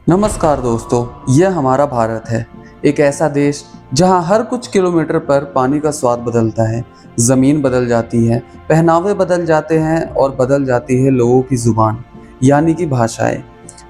नमस्कार दोस्तों, यह हमारा भारत है। एक ऐसा देश जहां हर कुछ किलोमीटर पर पानी का स्वाद बदलता है, ज़मीन बदल जाती है, पहनावे बदल जाते हैं और बदल जाती है लोगों की ज़ुबान यानी कि भाषाएं।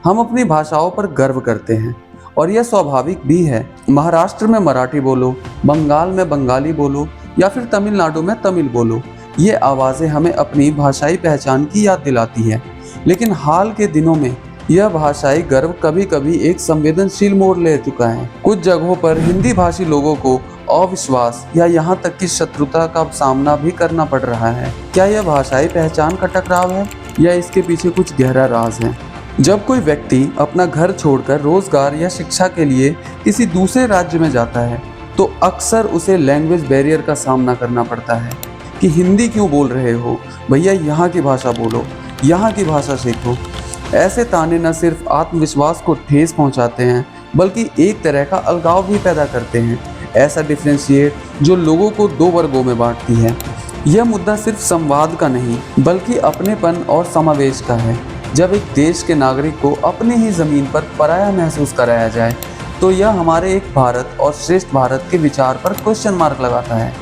हम अपनी भाषाओं पर गर्व करते हैं और यह स्वाभाविक भी है। महाराष्ट्र में मराठी बोलो, बंगाल में बंगाली बोलो या फिर तमिलनाडु में तमिल बोलो, ये आवाज़ें हमें अपनी भाषाई पहचान की याद दिलाती है। लेकिन हाल के दिनों में यह भाषाई गर्व कभी कभी एक संवेदनशील मोड़ ले चुका है। कुछ जगहों पर हिंदी भाषी लोगों को अविश्वास या यहाँ तक कि शत्रुता का सामना भी करना पड़ रहा है। क्या यह भाषाई पहचान का टकराव है या इसके पीछे कुछ गहरा राज है? जब कोई व्यक्ति अपना घर छोड़कर रोजगार या शिक्षा के लिए किसी दूसरे राज्य में जाता है तो अक्सर उसे लैंग्वेज बैरियर का सामना करना पड़ता है कि हिंदी क्यों बोल रहे हो भैया, यहाँ की भाषा बोलो, यहाँ की भाषा सीखो। ऐसे ताने न सिर्फ आत्मविश्वास को ठेस पहुंचाते हैं बल्कि एक तरह का अलगाव भी पैदा करते हैं। ऐसा डिफरेंशिएट जो लोगों को दो वर्गों में बांटती है। यह मुद्दा सिर्फ संवाद का नहीं बल्कि अपनेपन और समावेश का है। जब एक देश के नागरिक को अपनी ही ज़मीन पर पराया महसूस कराया जाए तो यह हमारे एक भारत और श्रेष्ठ भारत के विचार पर क्वेश्चन मार्क लगाता है।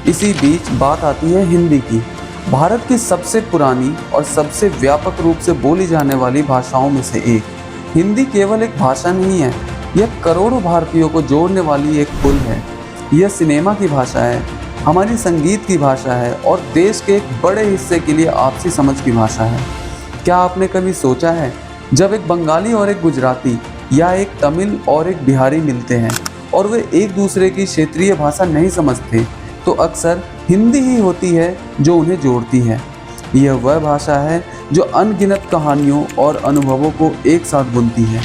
इसी बीच बात आती है हिंदी की, भारत की सबसे पुरानी और सबसे व्यापक रूप से बोली जाने वाली भाषाओं में से एक। हिंदी केवल एक भाषा नहीं है, यह करोड़ों भारतीयों को जोड़ने वाली एक पुल है। यह सिनेमा की भाषा है, हमारी संगीत की भाषा है और देश के एक बड़े हिस्से के लिए आपसी समझ की भाषा है। क्या आपने कभी सोचा है, जब एक बंगाली और एक गुजराती या एक तमिल और एक बिहारी मिलते हैं और वे एक दूसरे की क्षेत्रीय भाषा नहीं समझते तो अक्सर हिंदी ही होती है जो उन्हें जोड़ती है। यह वह भाषा है जो अनगिनत कहानियों और अनुभवों को एक साथ बुनती है।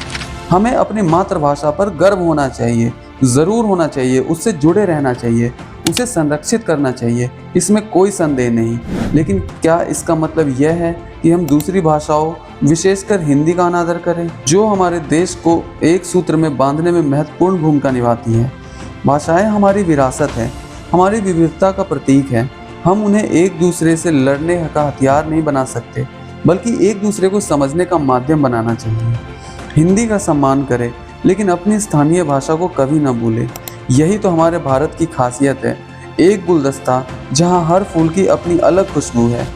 हमें अपनी मातृभाषा पर गर्व होना चाहिए, ज़रूर होना चाहिए, उससे जुड़े रहना चाहिए, उसे संरक्षित करना चाहिए, इसमें कोई संदेह नहीं। लेकिन क्या इसका मतलब यह है कि हम दूसरी भाषाओं विशेषकर हिंदी का अनादर करें, जो हमारे देश को एक सूत्र में बांधने में महत्वपूर्ण भूमिका निभाती है? भाषाएं हमारी विरासत है, हमारी विविधता का प्रतीक है। हम उन्हें एक दूसरे से लड़ने का हथियार नहीं बना सकते बल्कि एक दूसरे को समझने का माध्यम बनाना चाहिए। हिंदी का सम्मान करें लेकिन अपनी स्थानीय भाषा को कभी न भूलें। यही तो हमारे भारत की खासियत है, एक गुलदस्ता जहां हर फूल की अपनी अलग खुशबू है।